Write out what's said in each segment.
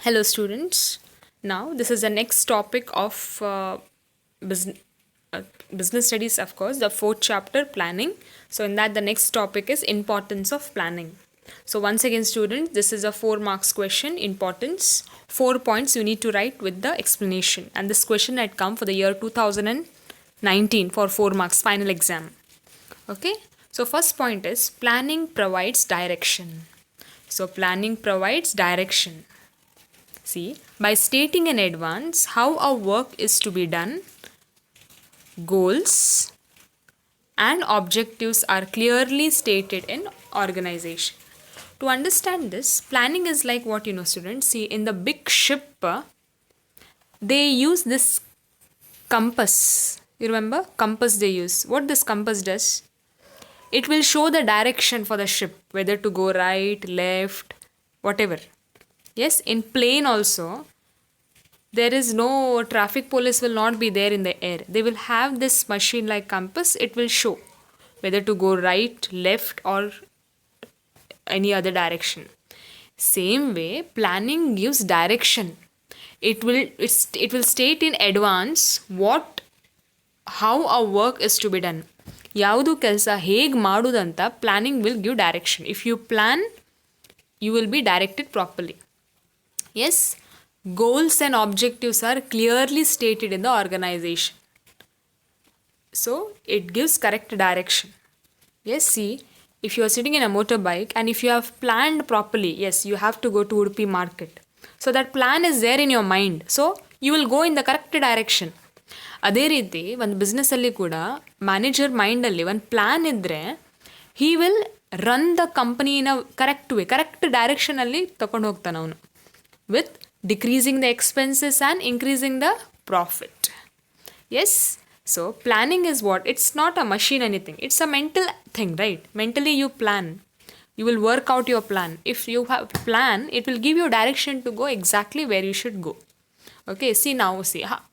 Hello, students. Now, this is the next topic of business, business studies, of course, the fourth chapter, planning. So, in that, the next topic is importance of planning. So, once again, students, this is a 4 marks question, importance. 4 points you need to write with the explanation. And this question had come for the year 2019 for 4 marks final exam. Okay. So, first point is planning provides direction. So, planning provides direction. See, by stating in advance how our work is to be done, goals and objectives are clearly stated in organization. To understand this, planning is like what students. See, in the big ship, they use this compass. You remember? Compass they use. What this compass does? It will show the direction for the ship, whether to go right, left, whatever. Yes, in plane also, there is no traffic police will not be there in the air. They will have this machine like compass. It will show whether to go right, left or any other direction. Same way, planning gives direction. It will state in advance how our work is to be done. ಯಾವುದು ಕೆಲಸ ಹೇಗೆ ಮಾಡೋದಂತ planning will give direction. If you plan you will be directed properly. Yes, goals and objectives are clearly stated in the organization. So, it gives correct direction. Yes, see, if you are sitting in a motorbike and if you have planned properly, yes, you have to go to Udupi market. So, that plan is there in your mind. So, you will go in the correct direction. ಅದೇ ರೀತಿ ಒಂದು ಬಿಸ್ನೆಸ್ಸಲ್ಲಿ ಕೂಡ manager ಮೈಂಡಲ್ಲಿ ಒಂದು plan ಇದ್ದರೆ he will run the ಕಂಪನಿನ correct ಡೈರೆಕ್ಷನಲ್ಲಿ ತಗೊಂಡು ಹೋಗ್ತಾನೆ ಅವನು. With decreasing the expenses and increasing the profit. Yes, so planning is what? It's not a machine anything. It's a mental thing, right? Mentally you plan. You will work out your plan. If you have plan, it will give you direction to go exactly where you should go. Okay, see now,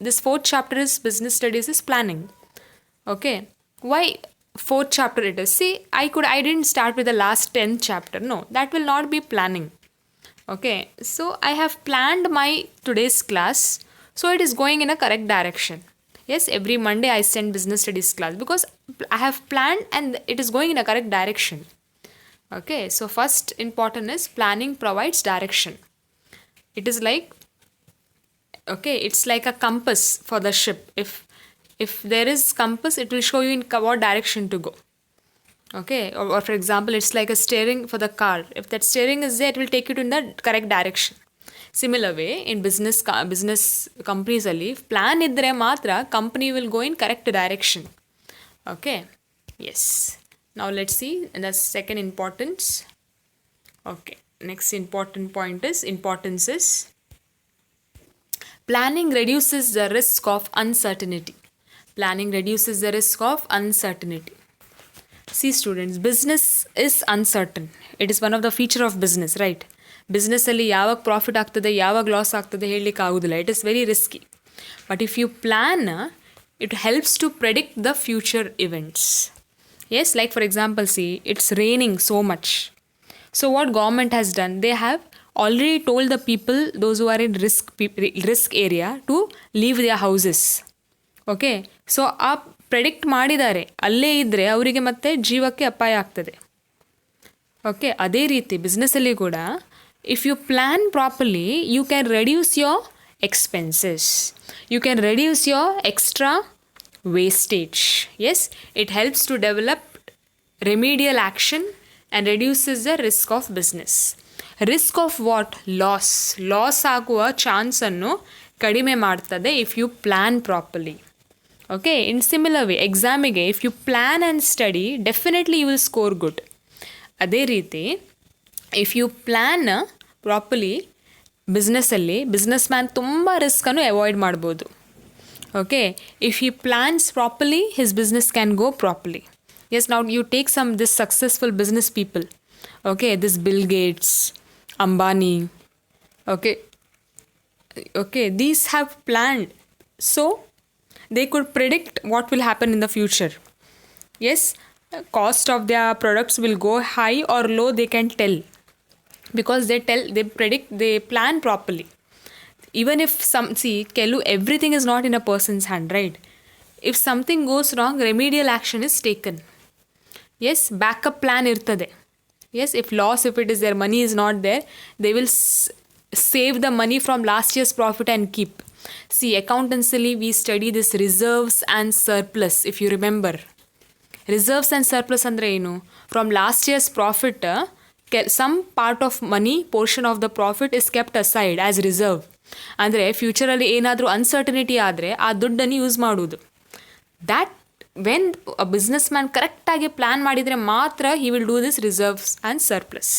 this fourth chapter is business studies is planning. Okay, why fourth chapter it is? See, I didn't start with the last 10th chapter. No, that will not be planning. Okay, so I have planned my today's class, so it is going in a correct direction. Yes, every Monday I send business studies class because I have planned and it is going in a correct direction. Okay, so first important is planning provides direction. It is like, okay, it's like a compass for the ship. If there is compass, it will show you in what direction to go. Okay, or for example, it's like a steering for the car. If that steering is there, it will take you to in the correct direction. Similar way, in business companies ಅಲ್ಲಿ plan ಇದ್ದರೆ ಮಾತ್ರ company will go in correct direction. Okay, yes. Now let's see the second importance. Okay, next important point is importance is planning reduces the risk of uncertainty. Planning reduces the risk of uncertainty. See students, business is uncertain. It is one of the feature of business, right? Business ಅಲ್ಲಿ ಯಾವಾಗ profit ಆಗ್ತದೆ ಯಾವಾಗ loss ಆಗ್ತದೆ ಹೇಳಲಿಕ್ಕೆ ಆಗೋದಿಲ್ಲ. It is very risky. But if you plan it helps to predict the future events. Yes, like for example, see, it's raining so much. So what government has done, they have already told the people, those who are in risk area, to leave their houses. Okay, so ಆ predict ಮಾಡಿದ್ದಾರೆ, ಅಲ್ಲೇ ಇದ್ದರೆ ಅವರಿಗೆ ಮತ್ತೆ ಜೀವಕ್ಕೆ ಅಪಾಯ ಆಗ್ತದೆ. Okay, ಅದೇ ರೀತಿ ಬಿಸ್ನೆಸ್ಸಲ್ಲಿ ಕೂಡ if you plan properly you can reduce your expenses, you can reduce your extra wastage. Yes, it helps to develop remedial action and reduces the risk of business. Risk of what? Loss ಆಗುವ ಚಾನ್ಸನ್ನು ಕಡಿಮೆ ಮಾಡ್ತದೆ if you plan properly. Okay, in similar way, examige, if you plan and study, definitely you will score good. ಅದೇ ರೀತಿ if you plan properly, ಬಿಸ್ನೆಸ್ಸಲ್ಲಿ businessman ತುಂಬ ರಿಸ್ಕನ್ನು avoid ಮಾಡ್ಬೋದು. Okay, if he plans properly, his business can go properly. Yes, now you take this successful business people. Okay, this Bill Gates, Ambani. Okay, these have planned. So, they could predict what will happen in the future. Yes, cost of their products will go high or low, they can tell. Because they predict, they plan properly. Even if everything is not in a person's hand, right? If something goes wrong, remedial action is taken. Yes, backup plan irtade. Yes, if it is their money is not there, they will save the money from last year's profit and keep. See, accountancy we study this reserves and surplus, if you remember. Reserves and surplus andre enu? From last year's profit, some part of money, portion of the profit is kept aside as reserve. ಅಂದರೆ ಫ್ಯೂಚರಲ್ಲಿ ಏನಾದರೂ uncertainty ಆದರೆ ಆ ದುಡ್ಡನ್ನು use ಮಾಡೋದು. That when a businessman ಕರೆಕ್ಟಾಗಿ plan ಮಾಡಿದರೆ ಮಾತ್ರ he will do this reserves and surplus.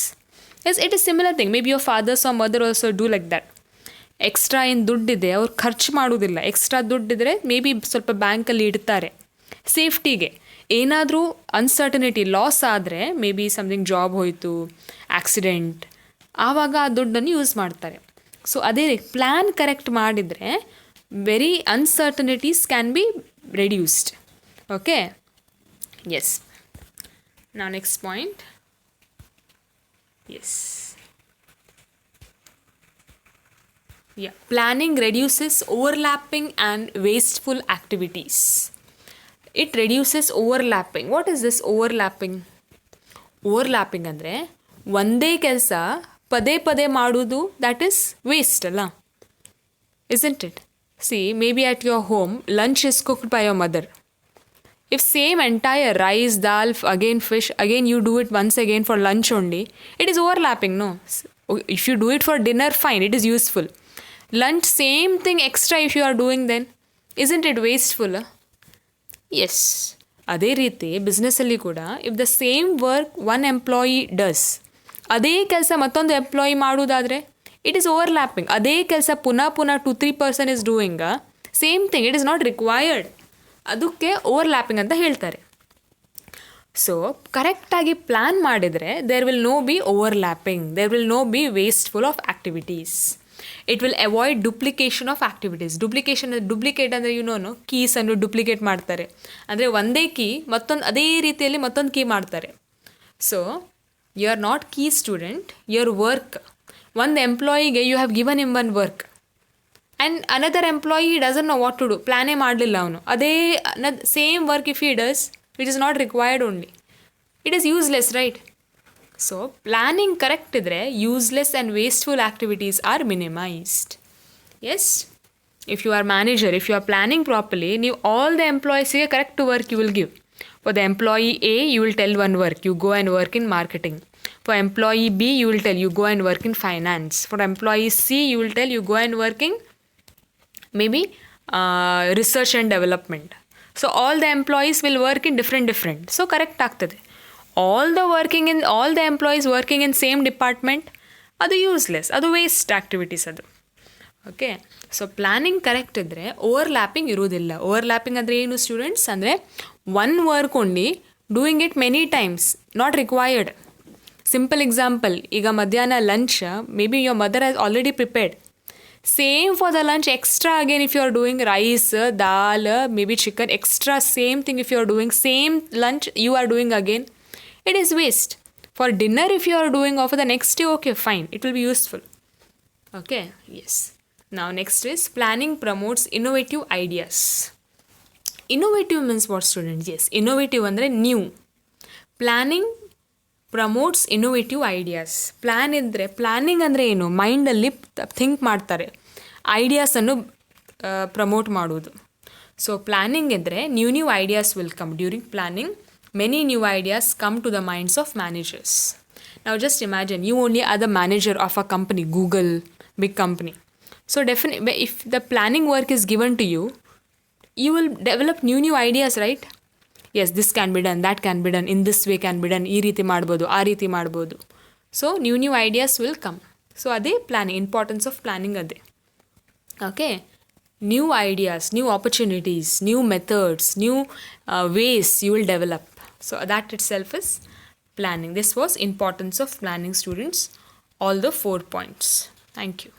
Yes, it is similar thing. May be your fathers or mother also do like that. Extra ಏನು ದುಡ್ಡಿದೆ ಅವ್ರು ಖರ್ಚು ಮಾಡೋದಿಲ್ಲ. ಎಕ್ಸ್ಟ್ರಾ ದುಡ್ಡಿದ್ರೆ ಮೇ ಬಿ ಸ್ವಲ್ಪ ಬ್ಯಾಂಕಲ್ಲಿ ಇಡ್ತಾರೆ ಸೇಫ್ಟಿಗೆ. ಏನಾದರೂ ಅನ್ಸರ್ಟನಿಟಿ ಲಾಸ್ ಆದರೆ, ಮೇ ಬಿ ಸಮಥಿಂಗ್ ಜಾಬ್ ಹೋಯಿತು, ಆಕ್ಸಿಡೆಂಟ್, ಆವಾಗ ಆ ದುಡ್ಡನ್ನು ಯೂಸ್ ಮಾಡ್ತಾರೆ. ಸೊ ಅದೇ ಪ್ಲ್ಯಾನ್ ಕರೆಕ್ಟ್ ಮಾಡಿದರೆ very uncertainties can be reduced. Okay, yes. Now next point. Yes, yeah, planning reduces overlapping and wasteful activities. It reduces overlapping. What is this overlapping? Overlapping ಅಂದರೆ ಒಂದೇ ಕೆಲಸ ಪದೇ ಪದೇ ಮಾಡೋದು, ದ್ಯಾಟ್ ಈಸ್ ವೇಸ್ಟ್ ಅಲ್ಲ, isn't it? See, maybe at your home lunch is cooked by your mother. If same entire rice, dal, again fish, again you do it once again for lunch only, it is overlapping, no? If you do it for dinner, fine, it is useful. Lunch, same thing extra if you are doing, then isn't it wasteful? Yes. ಅದೇ ರೀತಿ ಬಿಸ್ನೆಸ್ಸಲ್ಲಿ ಕೂಡ if the same work one employee does, ಅದೇ ಕೆಲಸ ಮತ್ತೊಂದು employee ಮಾಡೋದಾದರೆ it is overlapping. ಅದೇ ಕೆಲಸ ಪುನಃ 2-3 person is doing same thing, it is not required. ಅದಕ್ಕೆ ಓವರ್ಲ್ಯಾಪಿಂಗ್ ಅಂತ ಹೇಳ್ತಾರೆ. ಸೊ ಕರೆಕ್ಟಾಗಿ ಪ್ಲ್ಯಾನ್ ಮಾಡಿದರೆ there will no be overlapping, there will no be wasteful of activities. It will avoid duplication of activities. Duplicate ಅಂದರೆ no ಕೀಸನ್ನು duplicate ಮಾಡ್ತಾರೆ. ಅಂದರೆ ಒಂದೇ ಕೀ ಮತ್ತೊಂದು ಅದೇ ರೀತಿಯಲ್ಲಿ ಮತ್ತೊಂದು ಕೀ ಮಾಡ್ತಾರೆ. So you are not key student, your work. ಒಂದು ಎಂಪ್ಲಾಯಿಗೆ you have given him one work and another employee doesn't know what to do. ಪ್ಲ್ಯಾನೇ ಮಾಡಲಿಲ್ಲ ಅವನು. ಅದೇ same work if he does, it is not required only, it is useless, right? So planning correct ಇದ್ದರೆ useless and wasteful activities are minimised. Yes, if you are manager, if you are planning properly, ನೀವು all the ಎಂಪ್ಲಾಯೀಸಿಗೆ correct work you will give. For the employee A you will tell one work, you go and work in marketing. For employee B, you will tell you go and work in finance. For employee C, you will tell you go and work in maybe research and development. So all the employees will work in different. So correct ಆಗ್ತದೆ. All the employees working in same department, ಅದು useless, ಅದು waste activities ಅದು. Okay, so planning correct ಇದ್ದರೆ overlapping ಇರೋದಿಲ್ಲ. Overlapping ಅಂದರೆ ಏನು students? ಅಂದರೆ one work only doing it many times, not required. Simple example, ಈಗ ಮಧ್ಯಾಹ್ನ lunch may B your mother has already prepared. Same for the lunch extra again if you are doing rice, dal, may be chicken, extra same thing if you are doing same lunch you are doing again, it is waste. For dinner if you are doing for the next day, okay fine, it will be useful. Okay, yes. Now next is planning promotes innovative ideas. Innovative means what, students? Yes, innovative andre new. Planning promotes innovative ideas. Plan idre, planning andre ಏನು, ಮೈಂಡಲ್ಲಿ think ಮಾಡ್ತಾರೆ, ಐಡಿಯಾಸನ್ನು promote ಮಾಡೋದು. So planning ಇದ್ದರೆ new ideas will come. During planning many new ideas come to the minds of managers. Now just imagine you only are the manager of a company, Google, big company. So definitely if the planning work is given to you, you will develop new ideas, right? Yes, this can be done, that can be done, in this way can be done, ee reeti ಮಾಡಬಹುದು, ಆ ರೀತಿ ಮಾಡಬಹುದು. So new ideas will come. So ಅದೇ planning, importance of planning ಅದೇ. Okay, new ideas, new opportunities, new methods, new ways you will develop. So that itself is planning. This was importance of planning, students, all the 4 points. Thank you.